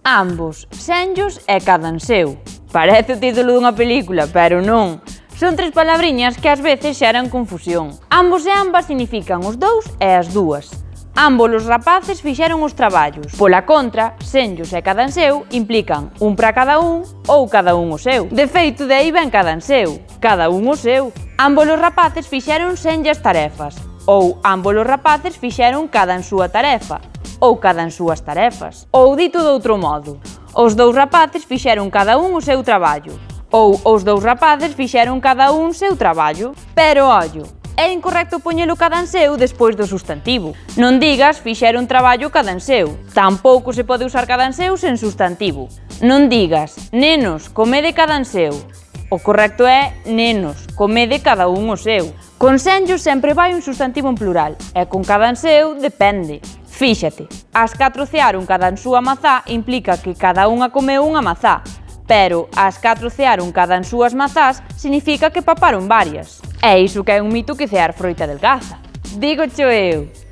Ambos, senllos e cadanseu. Parece o título dunha película, pero non. Son tres palabriñas que ás veces xeran confusión. Ambos e ambas significan os dous e as dúas. Ambos os rapaces fixeron os traballos. Pola contra, senllos e cadanseu implican un para cada un ou cada un o seu. De feito, de aí ven cadanseu, cada un o seu. Ambos os rapaces fixeron senllas tarefas, ou ambos os rapaces fixeron cada en súa tarefa, ou cada en súas tarefas. Ou dito de outro modo, os dous rapaces fixeron cada un o seu traballo, ou os dous rapaces fixeron cada un seu traballo. Pero, ollo, é incorrecto poñelo cadanseu despois do substantivo. Non digas fixeron traballo cadanseu. Tampouco se pode usar cadanseu sen substantivo. Non digas nenos, comede cadanseu. O correcto é nenos, comede cada un o seu. Con senllos sempre vai un substantivo en plural e con cadanseu depende. Fíxate, as 4 cearon cada en súa mazá implica que cada unha comeu unha mazá, pero as 4 cearon cada en súas mazás significa que paparon varias. É iso que é un mito que cear froita adelgaza. Dígocho eu!